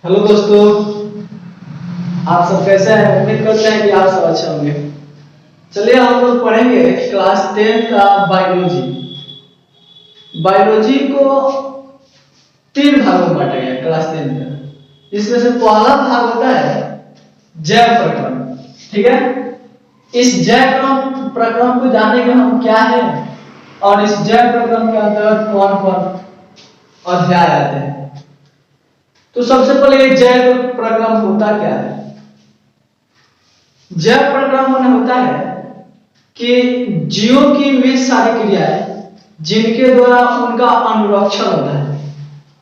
Hello दोस्तों, आप सब कैसे हैं? उम्मीद करते हैं कि आप सब अच्छे होंगे। चलिए हम लोग पढ़ेंगे क्लास 10 का बायोलॉजी। बायोलॉजी को तीन भागों में बांटा गया क्लास 10 का। इसमें से पहला भाग होता है जैव प्रक्रम। ठीक है, इस जैव प्रक्रम को जानने के हम क्या है और इस जैव प्रक्रम के अंतर्गत कौन कौन अध्याय आते हैं। तो सबसे पहले जैव प्रक्रम होता क्या है? जैव प्रक्रम में होता है कि जीवों की वे सारी क्रियाएं जिनके द्वारा उनका अनुरक्षण होता है।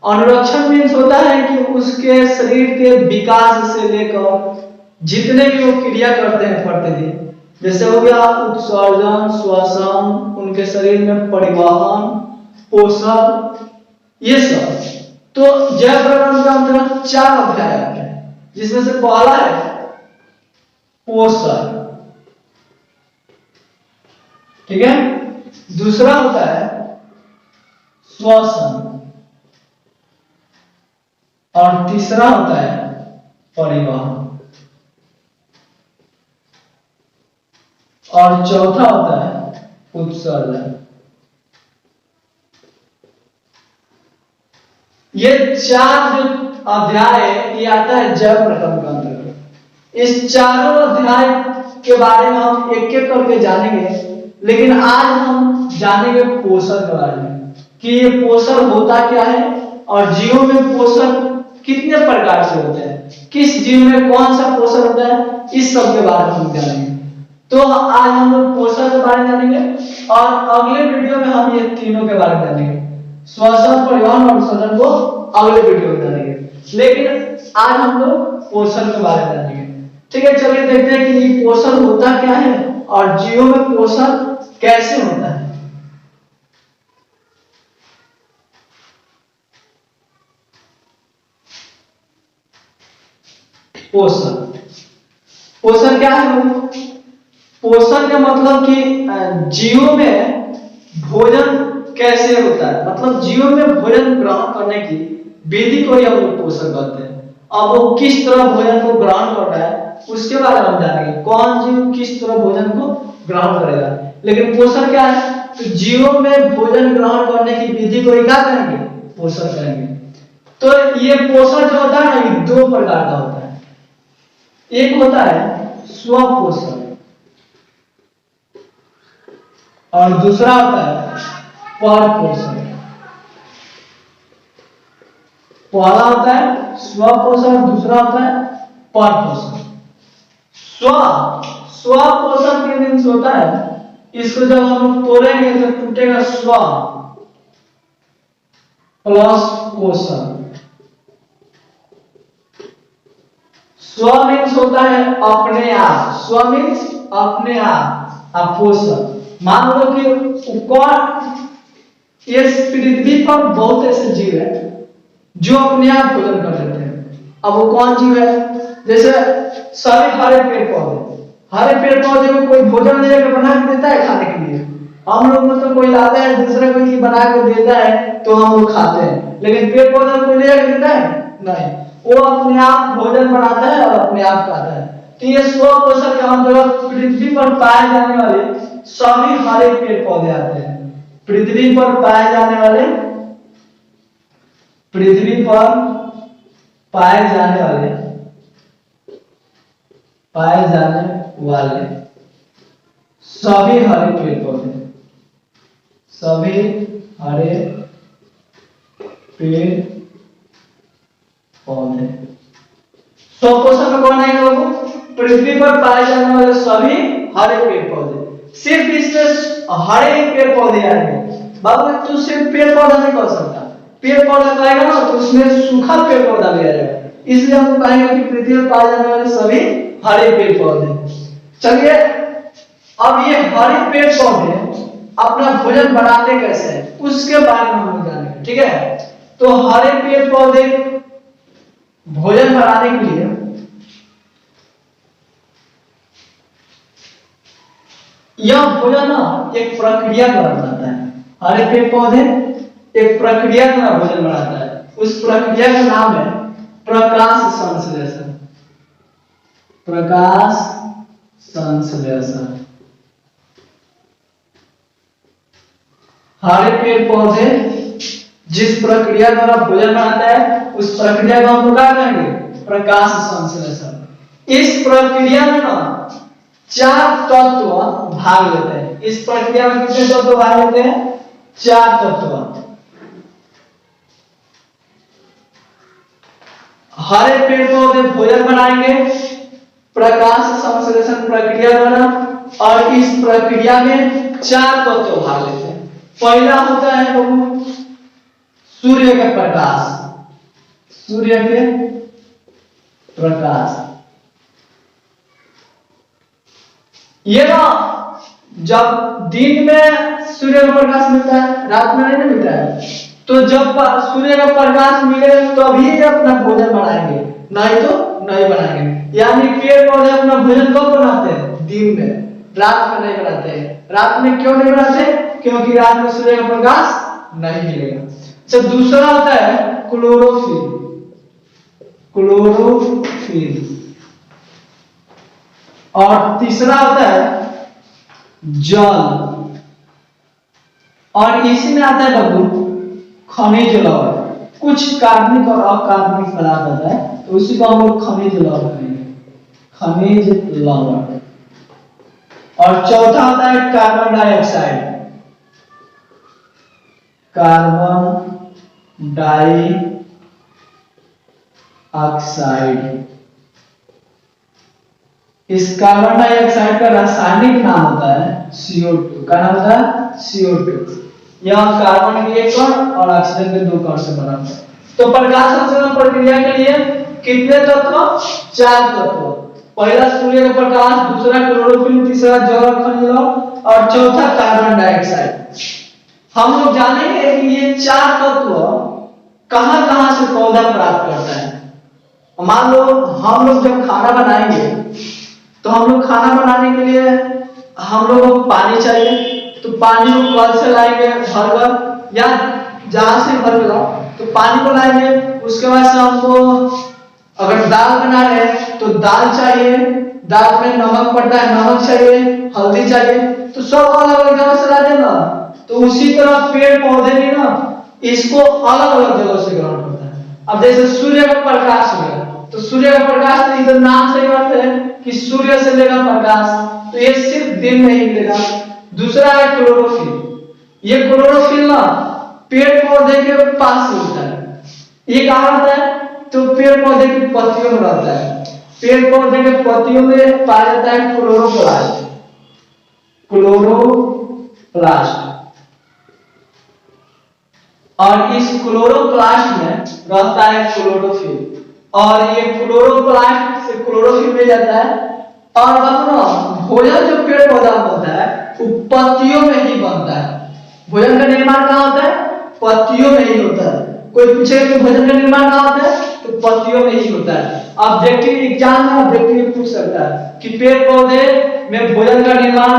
अनुरक्षण मीन्स होता है कि उसके शरीर के विकास से लेकर जितने भी वो क्रिया करते हैं प्रतिदिन, जैसे हो गया उत्सर्जन, श्वसन, उनके शरीर में परिवहन, पोषण, ये सब। तो जैव प्रक्रम के अंतर्गत 4 अध्याय आते हैं, जिसमें से पहला है पोषण। ठीक है, दूसरा होता है श्वसन और तीसरा होता है परिवहन और चौथा होता है उत्सर्जन। ये 4 जो अध्याय ये आता है जैव प्रक्रम के अंतर्गत। इस चारों अध्याय के बारे में हम एक एक करके जानेंगे, लेकिन आज हम जानेंगे पोषण के बारे में कि ये पोषण होता क्या है और जीवों में पोषण कितने प्रकार से होते हैं, किस जीव में कौन सा पोषण होता है, इस सब के बारे में हम जानेंगे। तो आज हम लोग पोषण के बारे में जानेंगे और अगले वीडियो में हम ये तीनों के बारे में जानेंगे। श्वसन, परिवहन और उत्सर्जन को अगले वीडियो में जानेंगे, लेकिन आज हम लोग पोषण के बारे में जानेंगे। ठीक है, चलिए देखते हैं कि पोषण होता क्या है और जीवों में पोषण कैसे होता है। पोषण, पोषण क्या है? पोषण का मतलब कि जीवों में भोजन कैसे होता है, मतलब जीवों में भोजन ग्रहण करने की विधि को ही हम लोग पोषण कहते हैं। अब वो किस तरह भोजन को ग्रहण कर रहा है उसके बारे में हम जानेंगे, कौन जीव किस तरह भोजन को ग्रहण करेगा। लेकिन पोषण क्या है? तो जीवों में भोजन ग्रहण करने की विधि को ही क्या करेंगे? पोषण करेंगे। तो ये पोषण जो होता है ये 2 प्रकार का होता है। एक होता है स्वपोषण और दूसरा होता है परपोषण। पहला होता है स्वपोषण, दूसरा होता है परपोषण। स्वपोषण के मीन्स होता है, इसको जब हम तोड़ेंगे तो टूटेगा स्व प्लस पोषण। स्व मीन्स होता है अपने आप, स्व मीन्स अपने आप, और पोषण मान लो कि इस पृथ्वी पर बहुत ऐसे जीव है जो अपने आप भोजन कर लेते हैं। अब वो कौन जीव है? जैसे सभी हरे पेड़ पौधे, हरे पेड़ पौधे को कोई भोजन लेकर बना के देता है खाने के लिए। हम लोग मतलब कोई लाता है दूसरे कोई बना के देता है तो हम लोग खाते हैं, लेकिन पेड़ पौधे को लेकर देता है नहीं, वो अपने आप भोजन बनाता है और अपने आप खाता है। तो ये स्वपोषण के अंतर्गत पृथ्वी पर पाए जाने वाले सभी हरे पेड़ पौधे आते हैं। पृथ्वी पर पाए जाने वाले, पृथ्वी पर पाए जाने वाले सभी हरे पेड़ पौधे, सभी हरे पेड़ पौधे। स्वपोषण में कौन आएगा बाबू? पृथ्वी पर पाए जाने वाले सभी हरे पेड़ पौधे। सिर्फ इसमें हरे पेड़ पौधे आएंगे बाबू, तू सिर्फ पेड़ पौधा नहीं कर सकता। पेड़ पौधा कहेगा ना तो उसमें सूखा पेड़ पौधा भी आ जाएगा, इसलिए हम कहेंगे कि पृथ्वी पर पाए जाने वाले सभी हरे पेड़ पौधे। चलिए अब ये हरे पेड़ पौधे अपना भोजन बनाते कैसे हैं उसके बारे में हम जानेंगे। ठीक है, तो हरे पेड़ पौधे भोजन बनाने के लिए यह भोजन ना एक प्रक्रिया द्वारा बनाता है। हरे पेड़ पौधे एक प्रक्रिया द्वारा भोजन बनाता है, उस प्रक्रिया का नाम है प्रकाश संश्लेषण, प्रकाश संश्लेषण। हरे पेड़ पौधे जिस प्रक्रिया द्वारा भोजन बनाता है उस प्रक्रिया को हम क्या कहेंगे? प्रकाश संश्लेषण। इस प्रक्रिया में ना 4 तत्व भाग लेते हैं। इस प्रक्रिया में कितने तत्व भाग लेते हैं? 4 तत्व। हरे पेड़ पौधे भोजन बनाएंगे प्रकाश संश्लेषण प्रक्रिया द्वारा, और इस प्रक्रिया में 4 तत्व भाग लेते हैं। पहला होता है सूर्य के प्रकाश, सूर्य के प्रकाश। ये ना जब दिन में सूर्य का प्रकाश मिलता है, रात में नहीं मिलता है, तो जब सूर्य का प्रकाश मिले तभी तो अपना भोजन बनाएंगे, नहीं तो नहीं बनाएंगे। यानी पेड़ पौधे अपना भोजन कब बनाते हैं? दिन में, रात में नहीं बनाते हैं। रात में क्यों नहीं बनाते? क्योंकि रात में सूर्य का प्रकाश नहीं मिलेगा। अच्छा, दूसरा होता है क्लोरोफिल, क्लोरोफिल। और तीसरा होता है जल, और इसी में आता है बबू खनिज लवण। कुछ कार्बनिक और अकार्बनिक पदार्थ होता है, तो उसी को हम लोग खनिज लवण कहेंगे, खनिज लवण। और चौथा होता है कार्बन डाइऑक्साइड, कार्बन डाइऑक्साइड। इस कार्बन डाइऑक्साइड का रासायनिक नाम होता है CO2। क्या नाम होता है? CO2। यह कार्बन के 1 कण और ऑक्सीजन के 2 कण से बना होता है। तो प्रकाश संश्लेषण प्रक्रिया के लिए कितने तत्व? 4 तत्व। पहला सूर्य का प्रकाश, दूसरा क्लोरोफिल, तीसरा जल खनिज लवण और चौथा कार्बन डाइऑक्साइड। हम लोग जानेंगे कि ये 4 तत्व कहां-कहां से पौधा प्राप्त करता है। मान लो हम लोग जब खाना बनाएंगे तो हम लोग खाना बनाने के लिए हम लोगों को पानी चाहिए, तो पानी को कल से लाएंगे भरकर, या जहां से भर लो तो पानी को लाएंगे। उसके बाद से हमको अगर दाल बना रहे हैं तो दाल चाहिए, दाल में नमक पड़ता है, नमक चाहिए, हल्दी चाहिए, तो सब अलग अलग जगह से ला देना। तो उसी तरह पेड़ पौधे भी ना इसको अलग अलग जगह से ग्रहण करता है। अब जैसे सूर्य का प्रकाश हो गया, तो सूर्य का प्रकाश तो इधर नाम से ही बात है कि सूर्य से लेगा प्रकाश, तो ये सिर्फ दिन में ही मिलेगा। दूसरा है क्लोरोफिल। ये क्लोरोफिल ना पेड़ पौधे के पास होता है। ये कहाँ होता है? तो पेड़ पौधे की पत्तियों में रहता है। पेड़ पौधे के पत्तियों में पाया जाता है क्लोरोप्लास्ट, क्लोरोप्लास्ट। और इस क्लोरोप्लास्ट में रहता है क्लोरोफिल, और ये क्लोरोप्लास्ट से क्लोरोफिल मिल जाता है। और अपना भोजन जो पेड़ पौधा बनता है वो पत्तियों में ही बनता है। भोजन का निर्माण कहाँ होता है? पत्तियों में ही होता है। कोई पूछेगा कि भोजन का निर्माण कहाँ होता है, तो पत्तियों में ही होता है। ऑब्जेक्टिव एग्जाम में ऑब्जेक्टिव पूछ सकता है कि पेड़ पौधे में भोजन का निर्माण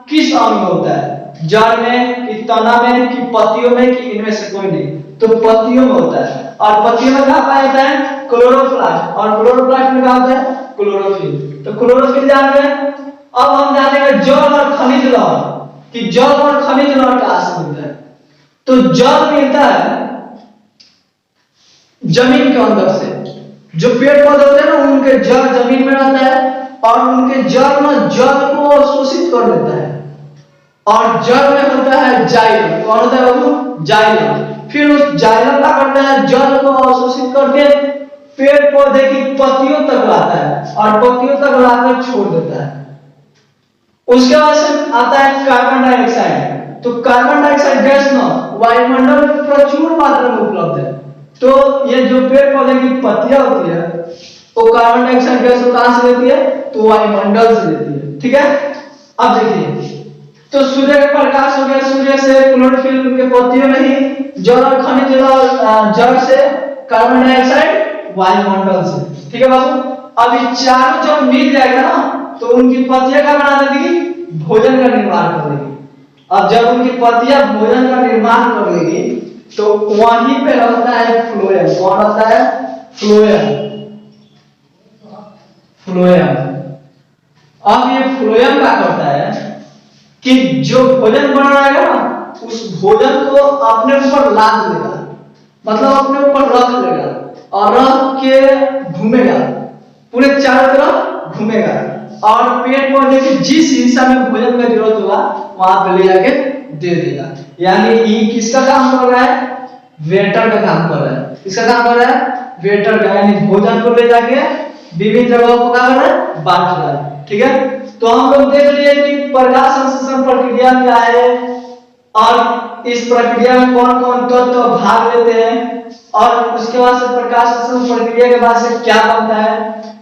किस अंग में होता है, जड़ में कि तना में कि पत्तियों में कि इनमें से कोई नहीं, तो पत्तियों में होता है। और पत्तियों में कहाँ पाया जाता है? क्लोरोप्लास्ट। और क्लोरोप्लास्ट में कहाँ होता है? क्लोरोफिल। तो क्लोरोफिल जान गए। अब हम जानेंगे जल और खनिज लवण, कि जल और खनिज लवण कहाँ से मिलता है। तो जल मिलता है जमीन के अंदर से। जो पेड़ पौधे होते हैं ना उनके जड़ जमीन में रहता है, और उनके जड़ में जल को अवशोषित कर देता है। और जड़ में होता है जाइलम। कौन होता है बाबू? जाइलम। फिर उस जाइलम क्या करता है? जल को अवशोषित करके पेड़ पौधे की पत्तियों तक लाता है, और पत्तियों तक लाकर छोड़ देता है। उसके बाद से आता है कार्बन डाइऑक्साइड। तो कार्बन डाइऑक्साइड गैस ना वायुमंडल में प्रचुर मात्रा में उपलब्ध है। तो ये जो पेड़ पौधे की पत्तियां होती है वो कार्बन डाइऑक्साइड गैस को कहां से लेती है? तो वायुमंडल से लेती है। ठीक है, अब देखिए, तो सूर्य का प्रकाश हो गया, सूर्य से क्लोरोफिल के पत्तियों में ही, जल और खनिज जड़ से, कार्बन डाइऑक्साइड वायुमंडल से। ठीक है बाबू। अब ये चारों जब मिल जाएगा ना तो उनकी पत्तियां क्या बना देगी? भोजन का निर्माण कर देगी। अब जब उनकी पत्तियां भोजन का निर्माण कर लेगी तो वहीं पे रहता है फ्लोएम। कौन रहता है? फ्लोएम। फ्लोएम, अब ये फ्लोएम क्या करता है कि जो भोजन बन रहा है ना उस भोजन को अपने ऊपर लाद लेगा, मतलब अपने ऊपर रख लेगा और रख के घूमेगा, पूरे चारों तरफ घूमेगा और पेट पौधे के जिस हिस्सा में भोजन का जरूरत होगा वहां पे ले जाके दे देगा। यानी ये किसका काम कर रहा है? वेटर का काम कर रहा है। किसका काम कर रहा है? वेटर का, यानी भोजन को ले जाके विभिन्न जगहों पर क्या कर रहा है? बांट रहा है। ठीक है, तो हम लोग देख लिए कि प्रकाश संश्लेषण प्रक्रिया क्या है और इस प्रक्रिया में कौन कौन तत्व भाग लेते हैं और उसके बाद से प्रकाश संश्लेषण प्रक्रिया के बाद से क्या बनता है।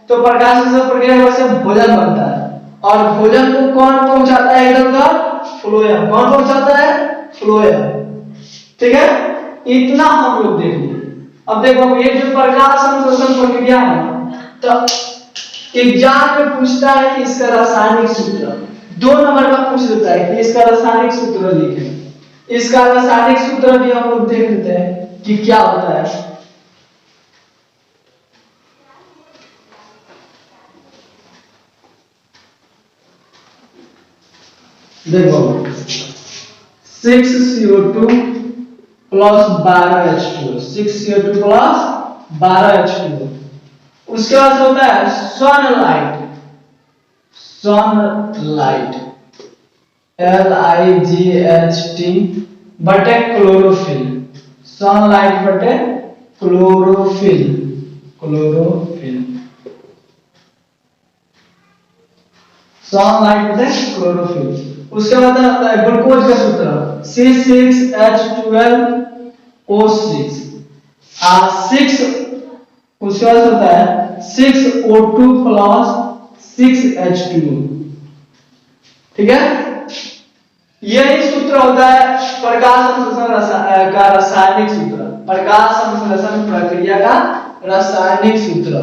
तो प्रकाश संश्लेषण प्रक्रिया के बाद से भोजन बनता है और भोजन को कौन पहुंचाता है? इधर उधर फ्लोएम। कौन पहुंचाता है? फ्लोएम। ठीक है, इतना हम लोग देख लिए। अब देखो ये जो प्रकाश संश्लेषण प्रक्रिया है तो एग्जाम में पूछता है कि इसका रासायनिक सूत्र 2 नंबर का पूछ लेता है कि इसका रासायनिक सूत्र लिखें। इसका रासायनिक सूत्र भी हम लोग देख लेते हैं कि क्या होता है। देखो 6CO2 plus 12H2, 6CO2 plus 12H2। उसके बाद होता है सनलाइट, सनलाइट LIGHT बटे क्लोरोफिल, सनलाइट बटे क्लोरोफिल, क्लोरोफिल, सनलाइट बटे क्लोरोफिल। उसके बाद ग्लूकोज का सूत्र C6H12O6 6, उसके बाद होता है 6O2 प्लस 6H2। ठीक है, यही सूत्र होता है प्रकाश संश्लेषण का रासायनिक सूत्र, प्रकाश संश्लेषण प्रक्रिया का रासायनिक सूत्र।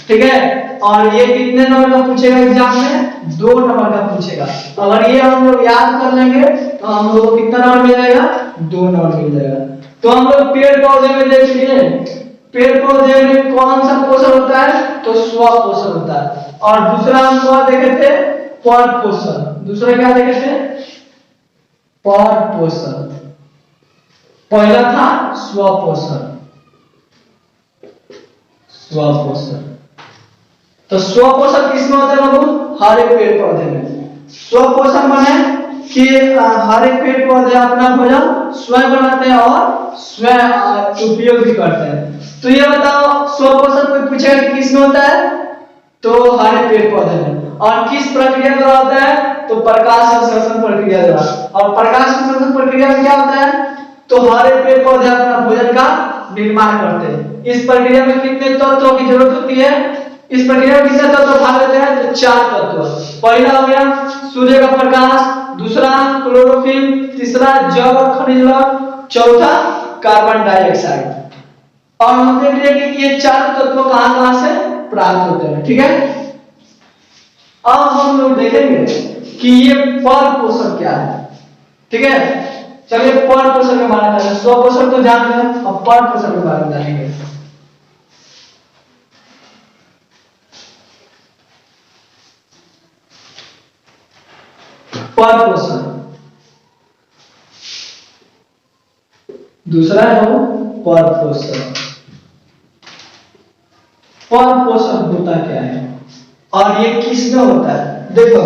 ठीक है, और ये कितने नंबर का पूछेगा एग्जाम में? 2 नंबर का पूछेगा। अगर ये हम लोग याद कर लेंगे तो हम लोग को कितना नंबर मिल जाएगा? 2 नंबर मिल जाएगा। तो हम लोग पेड़ पौधे में देख लिए, पेड़ पौधे में कौन सा पोषण होता है? तो स्व पोषण होता है। और दूसरा हम क्या देखे थे? पर पोषण। दूसरा क्या देखे थे? पर पोषण। पहला था स्व पोषण, स्व पोषण। तो स्व पोषण किसमें होता है बाबू? हर एक पेड़ पौधे में। स्व पोषण माने कि हर एक पेड़ पौधे अपना भोजन स्वयं बनाते हैं और स्वयं उपयोग भी करते हैं। तो ये बताओ स्व पोषण कोई पूछेगा कि किसमें होता है? तो हर एक पेड़ पौधे में। और किस प्रक्रिया द्वारा होता है? तो प्रकाश संश्लेषण प्रक्रिया द्वारा। और प्रकाश संश्लेषण प्रक्रिया में क्या होता है? तो हर एक पेड़ पौधे अपना भोजन का निर्माण करते हैं। इस प्रक्रिया में कितने तत्वों की जरूरत होती है? इस प्रक्रिया में कितने तत्व भाग लेते हैं? तो 4 तत्व। पहला हो गया सूर्य का प्रकाश, दूसरा क्लोरोफिल, तीसरा जल और खनिज लवण, चौथा कार्बन डाइऑक्साइड। और हम देख लिए कि ये 4 तत्व कहां से प्राप्त होते हैं। ठीक है, अब हम लोग देखेंगे कि ये पर पोषण क्या है। ठीक है, चलिए पर पोषण के बारे में जानेंगे। स्व पोषण तो जान रहे हैं, अब पर पोषण के बारे में जानेंगे। पर पोषण दूसरा है वो पर पोषण। पर पोषण होता क्या है और ये किसमें होता है? देखो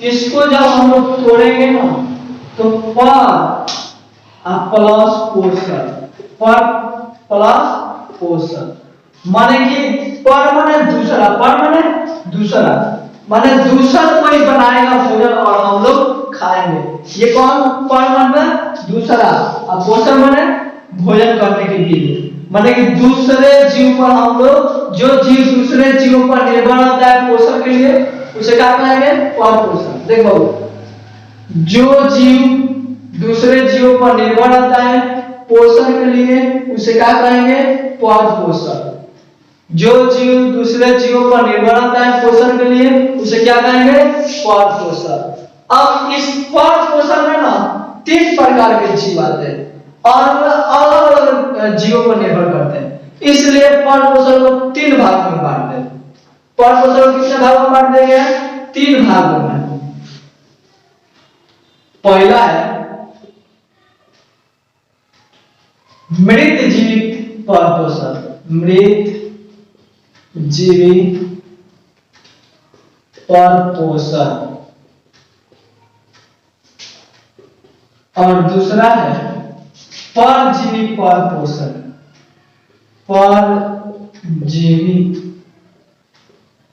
इसको जब हम लोग तोड़ेंगे ना तो पर प्लस पोषण, पर प्लस पोषण माने कि पर माने दूसरा, पर माने दूसरा, माने दूसरा कोई बनाएगा भोजन और हम लोग खाएंगे। ये कौन? पर माने दूसरा और पोषण माने भोजन करने के लिए, माने कि दूसरे जीव पर हम लोग, जो जीव दूसरे जीवों पर निर्भर होता है पोषण के लिए, उसे क्या कहेंगे? पर पोषण। देखो जो जीव दूसरे जीवों पर निर्भर होता है पोषण के लिए उसे क्या कहेंगे? पर पोषण। जो जीव दूसरे जीवों पर निर्भर होता है पोषण के लिए उसे क्या कहेंगे? पर पोषण। अब इस पर पोषण में ना 3 प्रकार के जीव आते हैं और अलग अलग जीवों पर निर्भर करते हैं। इसलिए पर पोषण को 3 भागों में बांट दें। पर पोषण को कितने भागों में बांट देंगे? 3 भागों में। पहला है मृत जीवित पर पोषण, मृत जीवित पर पोषण, और दूसरा है परजीवी पर पोषण, परजीवी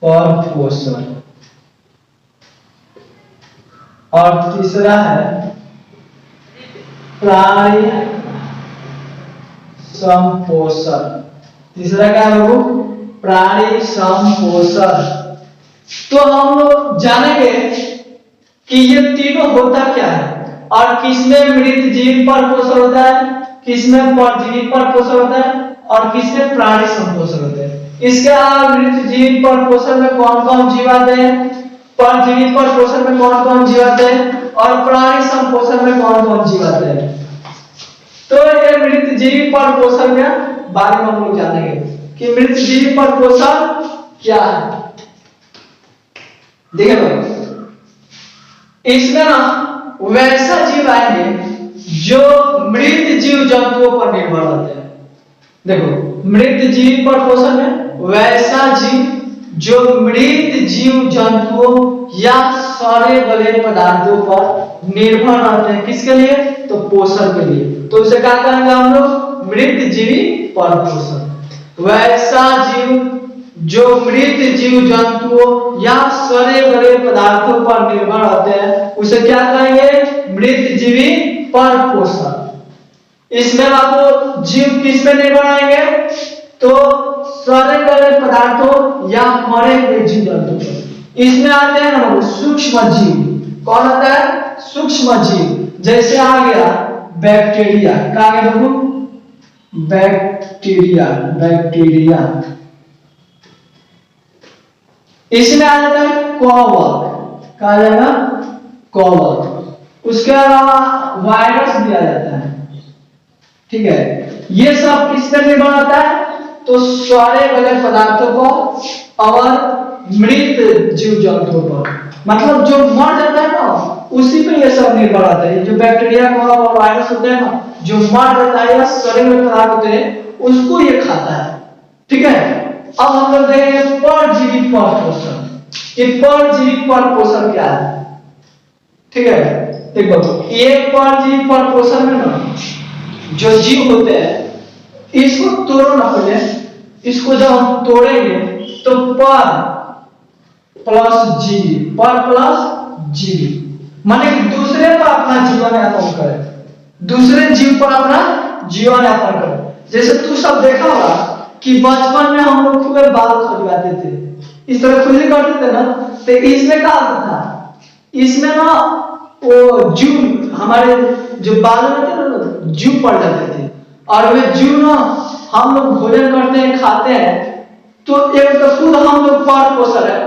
पर पोषण, और तीसरा है प्राणी संपोषण। तीसरा क्या है बाबू? प्राणी संपोषण। तो हम लोग जानेंगे कि ये तीनों होता क्या है और किसमें मृत जीव पर पोषण होता है, किसमें परजीवी पर पोषण होता है और किसमें प्राणी संपोषण होता है। इसके अलावा मृत जीव पर पोषण में कौन कौन जीव आते हैं, परजीवी पर पोषण में कौन कौन जीव आते हैं और प्राणी संपोषण में कौन कौन जीव आते हैं। तो ये मृत जीव पर पोषण के बारे में हम लोग जानेंगे कि मृत जीव पर पोषण क्या है। देखिए भाई, इसमें ना वैसा जीव आएंगे जो मृत जीव जंतुओं पर निर्भर होते हैं। देखो, मृत जीव पर पोषण में वैसा जीव जो मृत जीव जंतुओं या सड़े गले पदार्थों पर निर्भर रहते हैं। किसके लिए? तो पोषण के लिए। तो इसे क्या कहेंगे हम लोग? मृत जीवी पर पोषण। वैसा जीव जो मृत जीव जंतुओं या सड़े गले पदार्थों पर निर्भर रहते हैं उसे क्या कहेंगे? मृत जीवी पर पोषण। इसमें आपको जीव किस पे निर्भर आएंगे? तो सड़े गले पदार्थों या मरे हुए जीव जंतु। इसमें आते हैं ना सूक्ष्म जीव। कौन आता है? सूक्ष्म जीव। जैसे आ गया बैक्टीरिया। क्या आ गया बाबू? Bacteria, bacteria. इसमें आ जाता है कवक। क्या आ जाएगा? कवक। उसके अलावा वायरस भी आ जाता है। ठीक है, ये सब किस पर निर्भर होता है? तो सड़े गले पदार्थों को और मृत जीव जंतुओं पर, मतलब जो मर जाता है ना उसी पे ये सब निर्भर होता है। जो बैक्टीरिया और वायरस होते हैं ना, जो मर जाता है या सड़े गले पदार्थ होते हैं उसको ये खाता है। ठीक है, अब हम लोग देखेंगे परजीवी पर पोषण। ये परजीवी पर पोषण क्या है? ठीक है, देखो ये परजीवी पर पोषण में ना जो जीव होते हैं इसको तोड़ो ना पहले। इसको जब हम तोड़ेंगे तो पर प्लस जीवी, पर प्लस जीवी, माने कि दूसरे पर अपना जीवन यापन करे, दूसरे जीव पर अपना जीवन यापन करे। जैसे तू सब देखा होगा कि बचपन में हम लोग खूब बाल खजवाते थे, इस तरह खुजली करते थे ना, तो इसमें क्या होता था? इसमें ना वो जू हमारे जो बाल में थे ना जू पड़ जाते थे और वे जू ना हम लोग भोजन करते हैं, खाते हैं, तो एक तो खुद हम लोग पर पोषण है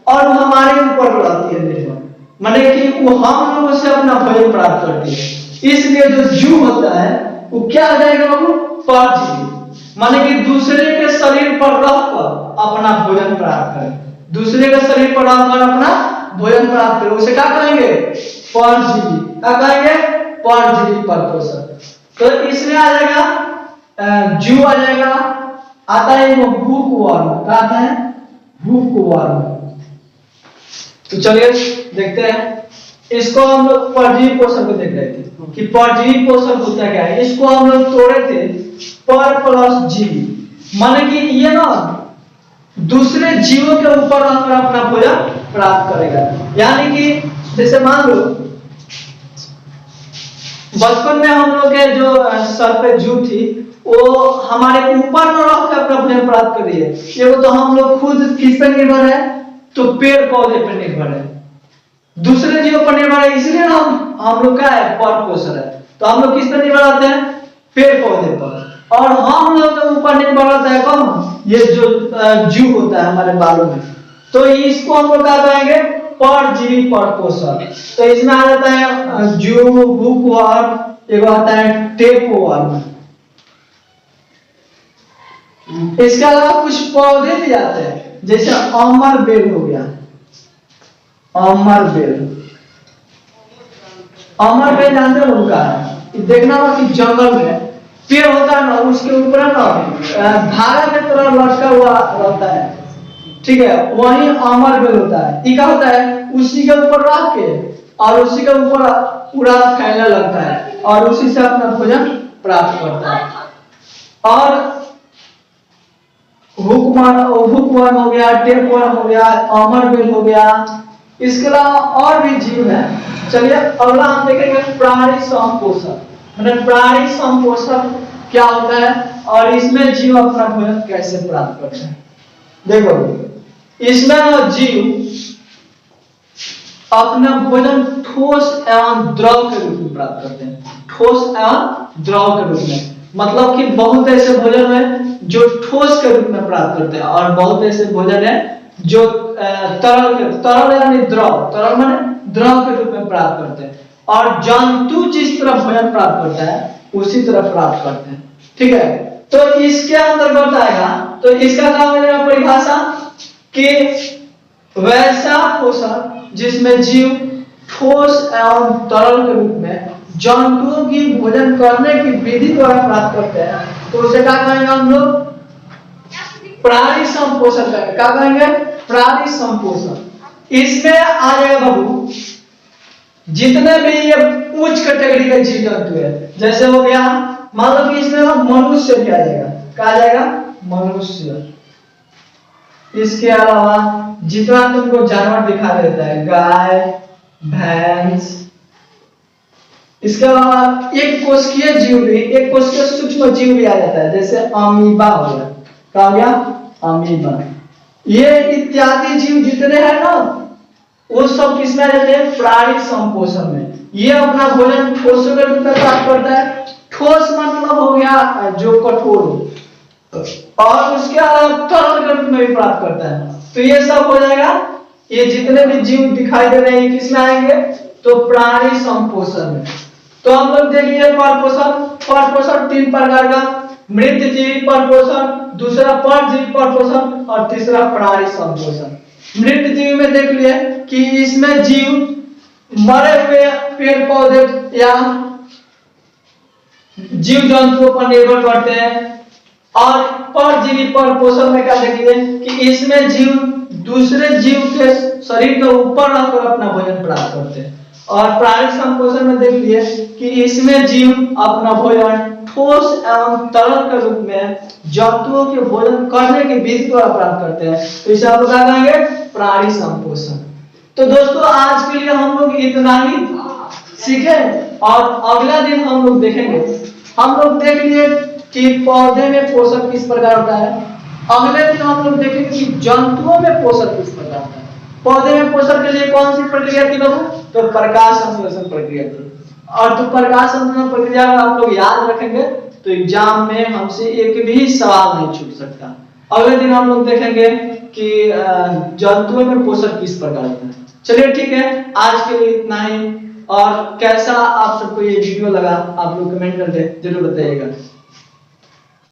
और हमारे ऊपर रहती है निर्भर, माने कि वो हम लोगों से अपना भोजन प्राप्त करती है। इसलिए जो जू होता है वो क्या हो जाएगा बाबू? परजीवी, माने कि दूसरे के शरीर पर रहकर अपना भोजन प्राप्त करे, दूसरे के शरीर पर रहकर अपना भोजन प्राप्त करे, उसे क्या कहेंगे? परजीवी। क्या कहेंगे? परजीवी पर पोषण। तो इसमें आ जाएगा जू आ जाएगा, आता है वो हुकवर्म। क्या आता है? हुकवर्म। तो चलिए देखते हैं, इसको हम लोग परजीवी पोषण को देख रहे थे कि परजीवी पोषण होता क्या है। इसको हम लोग तोड़े थे पर प्लस जीवी, माने कि ये ना दूसरे जीवों के ऊपर रहकर अपना भोजन प्राप्त करेगा। यानी कि जैसे मान लो बचपन में हम लोग के जो सर पे जू थी वो हमारे ऊपर न रह कर अपना भोजन प्राप्त कर रही है। ये तो हम लोग खुद किस पर निर्भर है? तो पेड़ पौधे पर निर्भर है, दूसरे जीवों पर निर्भर है। इसलिए ना हम लोग का है पर पोषण है। तो हम लोग किस पर निर्भर होते हैं? पेड़ पौधे पर। और हम लोग के ऊपर निर्भर होता है कौन? ये जो जू होता है हमारे बालों में। तो इसको हम लोग क्या कहेंगे? परजीवी पर पोषण। तो इसमें आ जाता है जू, हुकवर्म, एक आता है टेपवर्म। इसके अलावा कुछ पौधे भी आते हैं, जैसे अमर बेल हो गया, अमर बेल। अमर बेल जानते हो उनका है, देखना होगा कि जंगल में पेड़ होता है ना, उसके ऊपर ना धागा की तरह लटका हुआ रहता है, ठीक है, वही अमर बेल होता है। ये क्या होता है, उसी के ऊपर रख के और उसी के ऊपर पूरा फैलने लगता है और उसी से अपना भोजन प्राप्त करता है। और हुकवर्म हो गया, टेपवर्म हो गया, अमर बेल हो गया। इसके अलावा और भी जीव है। चलिए अगला हम देखेंगे प्राणी संपोषक। मतलब प्राणी संपोषक क्या होता है और इसमें जीव अपना भोजन कैसे प्राप्त करते हैं। देखो इसमें जीव अपना भोजन ठोस एवं द्रव के रूप में प्राप्त करते हैं। ठोस एवं द्रव के रूप में मतलब कि बहुत ऐसे भोजन है जो ठोस के रूप में प्राप्त करते हैं और बहुत ऐसे भोजन है जो तरल यानी द्रव, तरल माने द्रव के रूप में प्राप्त करते हैं। और जंतु जिस तरह भोजन प्राप्त करता है उसी तरह प्राप्त करते हैं, ठीक है। तो इसके अंतर्गत आएगा, तो इसका क्या होगा परिभाषा कि वैसा पोषण जिसमें जीव ठोस एवं तरल के रूप में जंतुओं की भोजन करने की विधि द्वारा प्राप्त करते हैं, तो उसे क्या कहेंगे हम लोग, प्राणी संपोषण कहेंगे। क्या कहेंगे, प्राणी संपोषण। इसमें आ जाएगा बाबू जितने भी ये उच्च कैटेगरी के जीव जंतु है, जैसे हो गया मान लो कि इसमें मनुष्य भी आ जाएगा। क्या आ जाएगा, मनुष्य। इसके अलावा जितना तुमको जानवर दिखा देता है, गाय, भैंस। इसके अलावा एक कोशिकीय जीव भी, एक कोशिकीय सूक्ष्म जीव भी आ जाता है, जैसे अमीबा हो गया। क्या हो गया, अमीबा। ये इत्यादि जीव जितने हैं ना वो सब किसमें रहते हैं, प्राणी संपोषण में। ये अपना भोजन ठोस के रूप में प्राप्त करता है। ठोस मतलब हो गया जो कठोर हो, और उसके अलावा तरल के रूप में भी प्राप्त करता है। तो ये सब हो जाएगा, ये जितने भी जीव दिखाई दे रहे हैं किसमें आएंगे, तो प्राणी संपोषण में। तो हम लोग देखिए परपोषण तीन प्रकार का, मृत जीवी परपोषण, दूसरा परजीवी परपोषण और तीसरा प्राणी संपोषण। मृत जीव में देख लिए कि इसमें जीव मरे हुए पेड़ पौधे या जीव जंतुओं पर निर्भर करते हैं। और परजीवी परपोषण में क्या देखिए कि इसमें जीव दूसरे जीव के शरीर के ऊपर रहकर अपना भोजन प्राप्त करते हैं। और प्राणी संपोषण में देख लिए कि इसमें जीव अपना भोजन ठोस एवं तरल के रूप में जंतुओं के भोजन करने की विधि द्वारा प्राप्त करते हैं। तो इसे हम लोग क्या कहेंगे, प्राणी संपोषण। तो दोस्तों आज के लिए हम लोग इतना ही सीखे और अगला दिन हम लोग देखेंगे। हम लोग देख लिए कि पौधे में पोषक किस प्रकार होता है। अगले दिन हम लोग देखेंगे कि जंतुओं में पोषक किस प्रकार होता है। पौधे में पोषक के लिए कौन सी प्रक्रिया थी बाबू, तो प्रकाश संश्लेषण प्रक्रिया थी। और तो प्रकाश संश्लेषण प्रक्रिया आप लोग याद रखेंगे तो एग्जाम में हमसे एक भी सवाल नहीं छूट सकता। अगले दिन हम लोग देखेंगे कि जंतुओं में पोषक किस प्रकार होता है। चलिए ठीक है, आज के लिए इतना ही। और कैसा आप सबको ये वीडियो लगा आप लोग कमेंट करके जरूर बताइएगा।